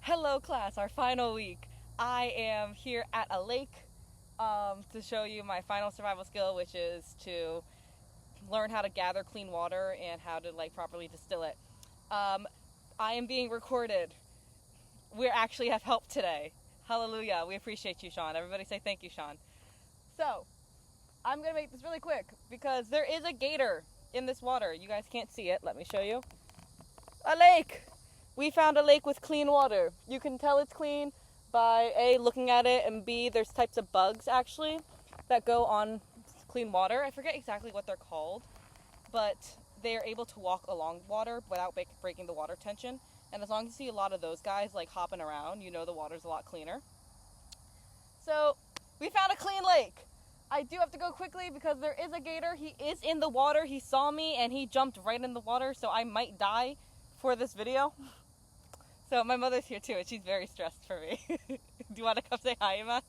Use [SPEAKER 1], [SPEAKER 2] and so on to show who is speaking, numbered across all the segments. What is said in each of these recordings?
[SPEAKER 1] Hello class, our final week. I am here at a lake to show you my final survival skill, which is to learn how to gather clean water and how to properly distill it. I am being recorded. We actually have help today. Hallelujah. We appreciate you, Sean. Everybody say thank you, Sean. So, I'm going to make this really quick because there is a gator in this water. You guys can't see it. Let me show you. A lake! We found a lake with clean water. You can tell it's clean by A, looking at it, and B, there's types of bugs actually that go on clean water. I forget exactly what they're called, but they are able to walk along water without breaking the water tension. And as long as you see a lot of those guys hopping around, you know the water's a lot cleaner. So we found a clean lake. I do have to go quickly because there is a gator. He is in the water. He saw me and he jumped right in the water, so I might die for this video. So my mother's here too, and she's very stressed for me. Do you want to come say hi, Emma?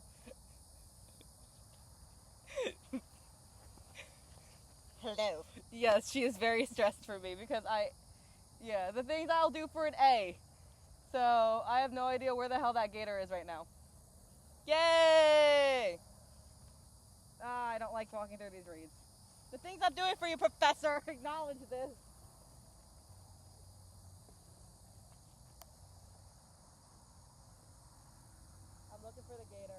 [SPEAKER 2] Hello.
[SPEAKER 1] Yes, she is very stressed for me because the things I'll do for an A. So I have no idea where the hell that gator is right now. Yay! I don't like walking through these reeds. The things I'm doing for you, Professor, acknowledge this. I'm looking for the gator.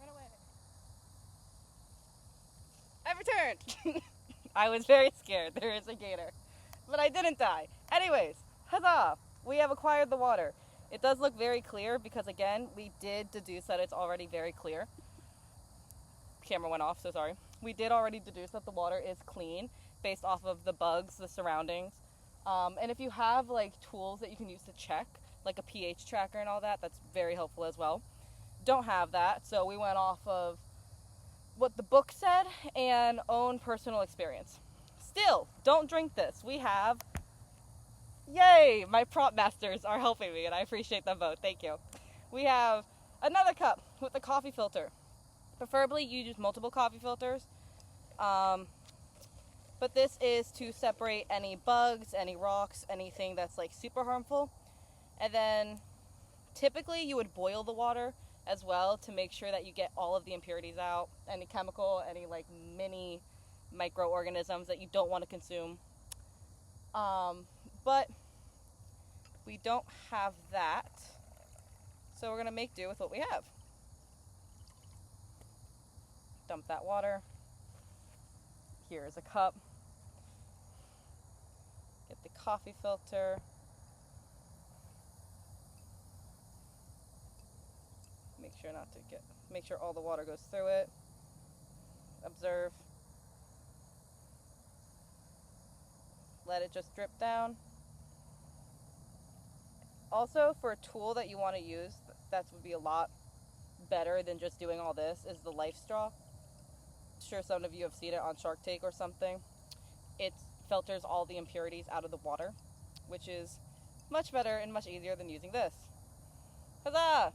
[SPEAKER 1] Run away. I returned. I was very scared. There is a gator. But I didn't die. Anyways, huzzah! We have acquired the water. It does look very clear because, again, we did deduce that it's already very clear. Camera went off, so sorry. We did already deduce that the water is clean based off of the bugs, the surroundings. And if you have tools that you can use to check, like a pH tracker and all that, that's very helpful as well. Don't have that, so we went off of what the book said and own personal experience. Still, don't drink this. We have, yay, my prop masters are helping me and I appreciate them both. Thank you. We have another cup with a coffee filter. Preferably you use multiple coffee filters. But this is to separate any bugs, any rocks, anything that's super harmful. And then typically you would boil the water as well to make sure that you get all of the impurities out, any chemical, any mini microorganisms that you don't want to consume. But we don't have that, so we're going to make do with what we have. Dump that water. Here is a cup. Get the coffee filter. Make sure all the water goes through it. Observe. Let it just drip down. Also, for a tool that you want to use, that would be a lot better than just doing all this, is the life straw. I'm sure some of you have seen it on Shark Tank or something. It filters all the impurities out of the water, which is much better and much easier than using this. Huzzah!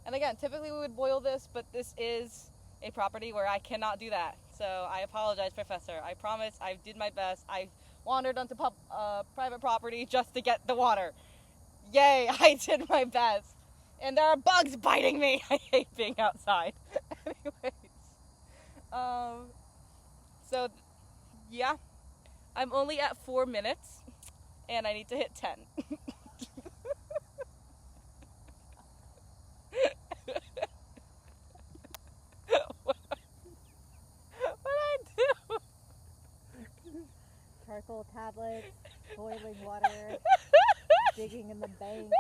[SPEAKER 1] And again, typically we would boil this, but this is a property where I cannot do that. So I apologize, Professor. I promise I did my best. I wandered onto private property just to get the water. Yay, I did my best. And there are bugs biting me. I hate being outside. Anyways. Yeah. I'm only at 4 minutes, and I need to hit 10.
[SPEAKER 2] Charcoal tablets, boiling water, digging in the bank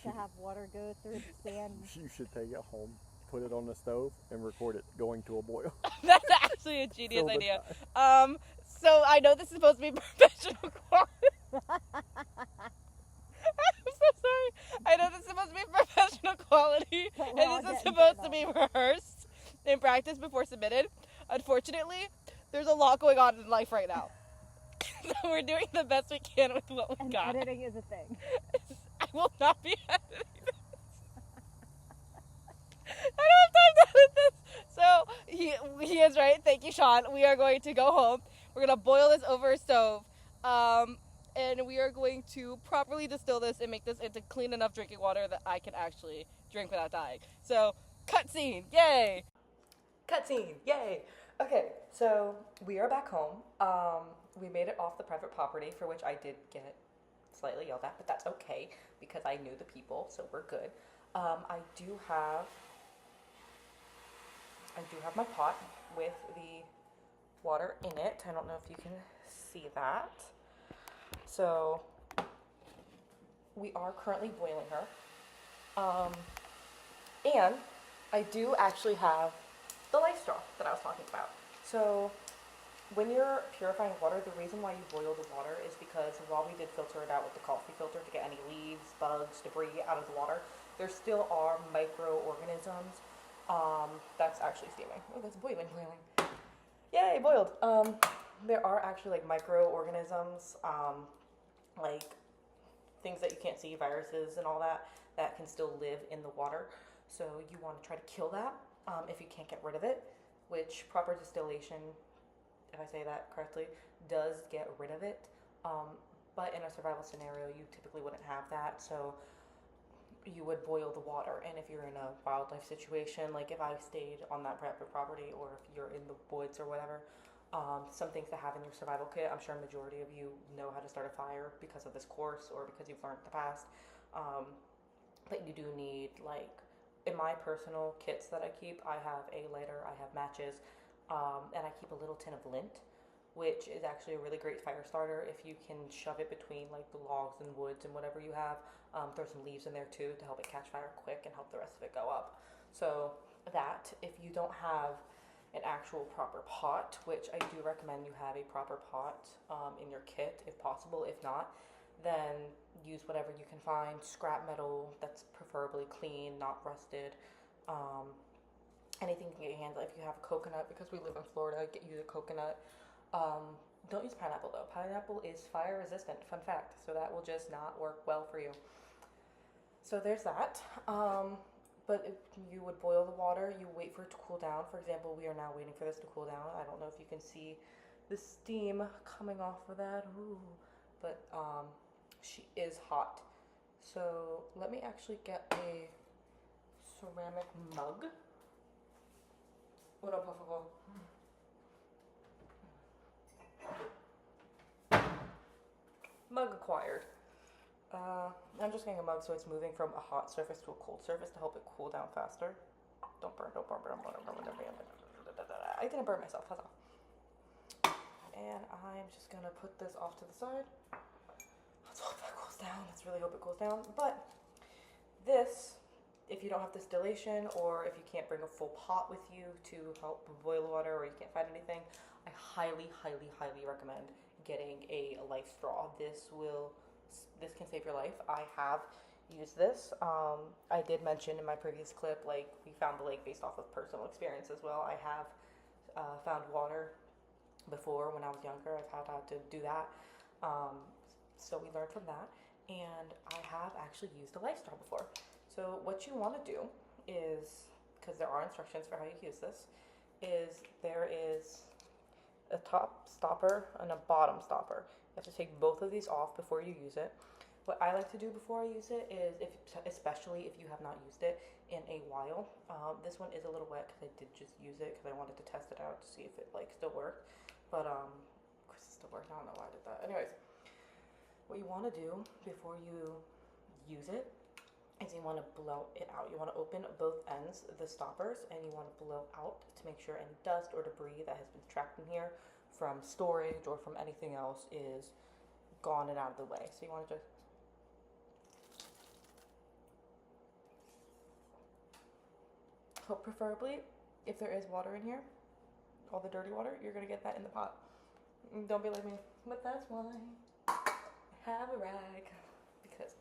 [SPEAKER 2] to have water go through the sand.
[SPEAKER 3] You should take it home, put it on the stove, and record it going to a boil.
[SPEAKER 1] That's actually a genius idea. So I know this is supposed to be professional quality. I'm so sorry. I know this is supposed to be professional quality, and this is supposed to be rehearsed and practiced before submitted. Unfortunately, there's a lot going on in life right now. So we're doing the best we can with what we
[SPEAKER 2] And
[SPEAKER 1] got.
[SPEAKER 2] editing is a thing.
[SPEAKER 1] I will not be editing this. I don't have time to edit this. So he is right. Thank you, Sean. We are going to go home. We're gonna boil this over a stove, and we are going to properly distill this and make this into clean enough drinking water that I can actually drink without dying. So, cutscene, yay! Cutscene, yay! Okay, so we are back home. We made it off the private property, for which I did get slightly yelled at, but that's okay because I knew the people, so we're good. I do have my pot with the water in it. I don't know if you can see that. So we are currently boiling her. And I do actually have the life straw that I was talking about. So when you're purifying water, the reason why you boil the water is because while we did filter it out with the coffee filter to get any leaves, bugs, debris out of the water, there still are microorganisms. That's actually steaming. Oh, that's boiling. Yay, boiled. There are actually like microorganisms, like things that you can't see, viruses and all that, that can still live in the water. So you want to try to kill that if you can't get rid of it, which proper distillation, if I say that correctly, does get rid of it. But in a survival scenario, you typically wouldn't have that. So you would boil the water. And if you're in a wildlife situation, like if I stayed on that private property or if you're in the woods or whatever, some things to have in your survival kit. I'm sure a majority of you know how to start a fire because of this course or because you've learned in the past. But you do need, like, in my personal kits that I keep, I have a lighter, I have matches, and I keep a little tin of lint, which is actually a really great fire starter if you can shove it between like the logs and woods and whatever you have. Throw some leaves in there too to help it catch fire quick and help the rest of it go up. So that, if you don't have an actual proper pot, which I do recommend you have a proper pot in your kit if possible. If not, then use whatever you can find. Scrap metal that's preferably clean, not rusted. Anything you can get your hands on. If you have coconut, because we live in Florida, use a coconut. Don't use pineapple though. Pineapple is fire resistant, fun fact. So that will just not work well for you. So there's that. But if you would boil the water, you wait for it to cool down. For example, we are now waiting for this to cool down. I don't know if you can see the steam coming off of that. Ooh. But she is hot. So let me actually get a ceramic mug. What up, Puffable? Mug acquired. I'm just getting a mug so it's moving from a hot surface to a cold surface to help it cool down faster. Don't burn. I didn't burn myself, huzzah. And I'm just gonna put this off to the side. Let's hope that cools down. Let's really hope it cools down. But this, if you don't have distillation or if you can't bring a full pot with you to help boil water or you can't find anything, I highly recommend getting a life straw. This can save your life. I have used this. I did mention in my previous clip, like, we found the lake based off of personal experience as well. I have found water before when I was younger. I've had how to do that. So we learned from that. And I have actually used a life straw before. So what you want to do is, because there are instructions for how you use this, is there is a top stopper and a bottom stopper. You have to take both of these off before you use it. What I like to do before I use it is, especially if you have not used it in a while, this one is a little wet because I did just use it because I wanted to test it out to see if it still worked. But of course it still worked. I don't know why I did that. Anyways, what you want to do before you use it is you want to blow it out. You want to open both ends, the stoppers, and you want to blow out to make sure any dust or debris that has been trapped in here from storage or from anything else is gone and out of the way. So you want to just preferably, if there is water in here, all the dirty water, you're going to get that in the pot. Don't be like me, but that's why I have a rag, because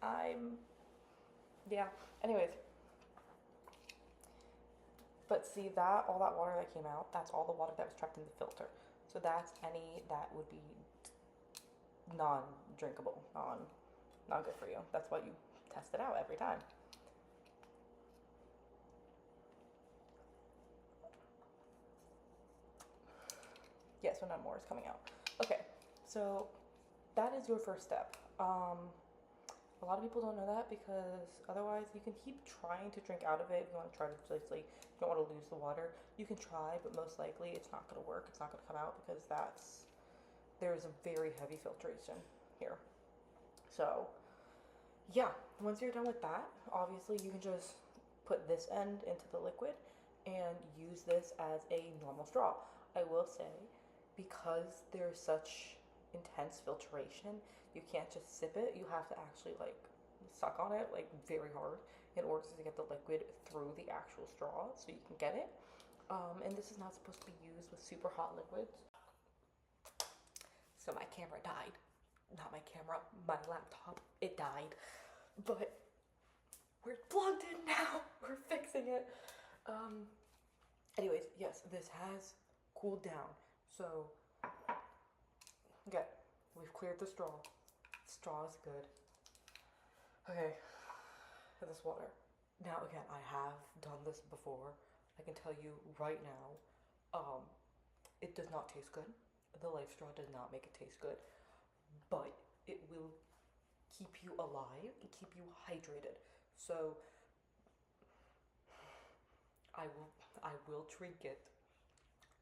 [SPEAKER 1] anyways. But see that, all that water that came out, that's all the water that was trapped in the filter. So that's any that would be non-drinkable, not good for you. That's why you test it out every time. Yeah, so none more is coming out. Okay, so that is your first step. A lot of people don't know that because otherwise you can keep trying to drink out of it if you want to try to just like, you don't want to lose the water. You can try, but most likely it's not going to work. It's not going to come out because there's a very heavy filtration here. So yeah, once you're done with that, obviously you can just put this end into the liquid and use this as a normal straw. I will say, because there's such intense filtration, you can't just sip it. You have to actually like suck on it like very hard in order to get the liquid through the actual straw so you can get it. And this is not supposed to be used with super hot liquids. So my camera died. Not my camera, my laptop. It died. But we're plugged in now. We're fixing it. Anyways, yes, this has cooled down. So, okay, we've cleared the straw. Straw is good. Okay, this water. Now again, I have done this before. I can tell you right now, it does not taste good. The Life Straw does not make it taste good, but it will keep you alive and keep you hydrated. So I will drink it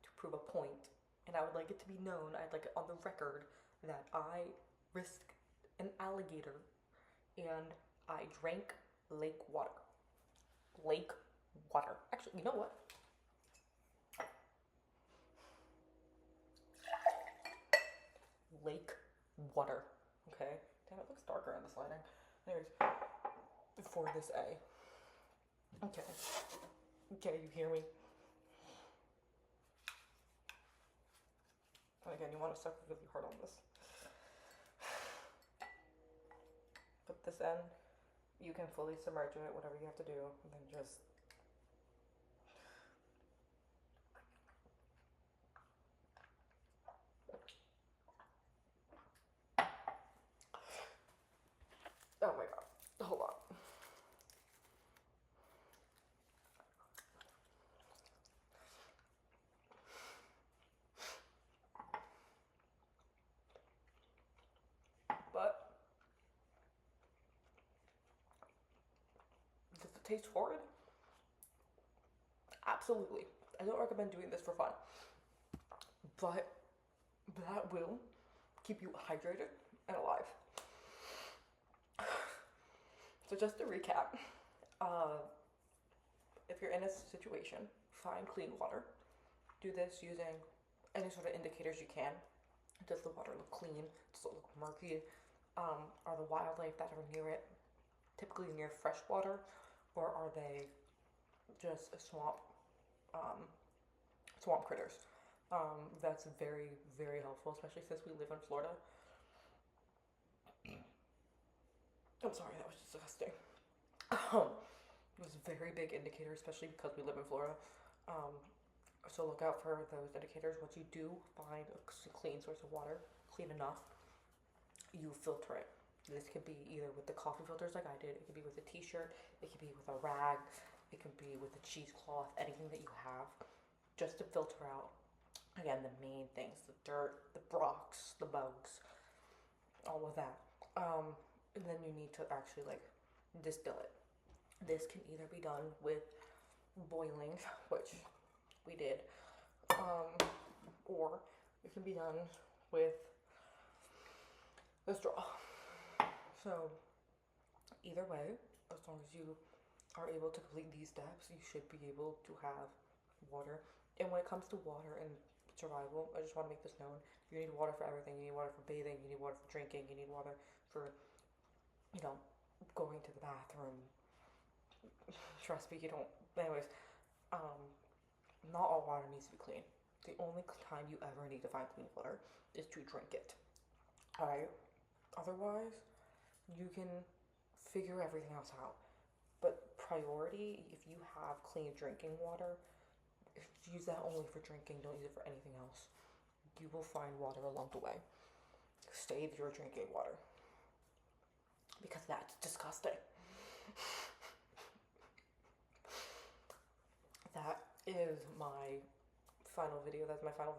[SPEAKER 1] to prove a point, and I would like it to be known, I'd like it on the record that I risked an alligator and I drank lake water. Lake water. Actually, you know what? Lake water. Okay? Damn, it looks darker in this lighting. Anyways, for this A. Okay. Okay, you hear me? And again, you want to suck really hard on this. Put this in. You can fully submerge it, whatever you have to do, and then just oh my god. Hold on. But does it taste horrid? Absolutely. I don't recommend doing this for fun. But that will keep you hydrated and alive. So just to recap, if you're in a situation, find clean water. Do this using any sort of indicators you can. Does the water look clean? Does it look murky? Are the wildlife that are near it typically near fresh water, or are they just swamp critters? That's very, very helpful, especially since we live in Florida. I'm sorry, that was disgusting. It was a very big indicator, especially because we live in Florida. So look out for those indicators. Once you do find a clean source of water, clean enough, you filter it. This could be either with the coffee filters like I did, it could be with a t-shirt, it could be with a rag, it could be with a cheesecloth, anything that you have, just to filter out, again, the main things, the dirt, the rocks, the bugs, all of that. And then you need to actually like distill it. This can either be done with boiling, which we did, or it can be done with the straw. So either way, as long as you are able to complete these steps, you should be able to have water. And when it comes to water and survival, I just want to make this known. You need water for everything. You need water for bathing, you need water for drinking, you need water for, going to the bathroom. Trust me, you don't. Anyways, not all water needs to be clean. The only time you ever need to find clean water is to drink it. Alright? Otherwise, you can figure everything else out. But priority, if you have clean drinking water, use that only for drinking, don't use it for anything else. You will find water along the way.
[SPEAKER 4] save your drinking water. Because that's disgusting. That is my final video. That's my final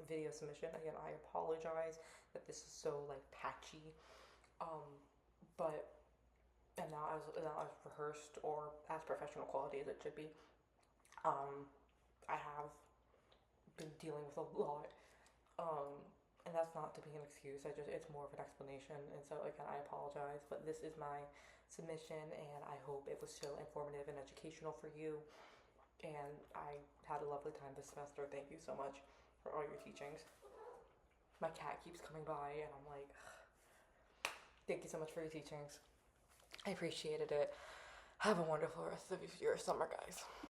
[SPEAKER 4] video submission. Again, I apologize that this is so like patchy. But and not as rehearsed or as professional quality as it should be. I have been dealing with a lot. And that's not to be an excuse. It's more of an explanation. And so again, I apologize, but this is my submission, and I hope it was still informative and educational for you. And I had a lovely time this semester. Thank you so much for all your teachings. My cat keeps coming by, and I'm like, thank you so much for your teachings. I appreciated it. Have a wonderful rest of your summer, guys.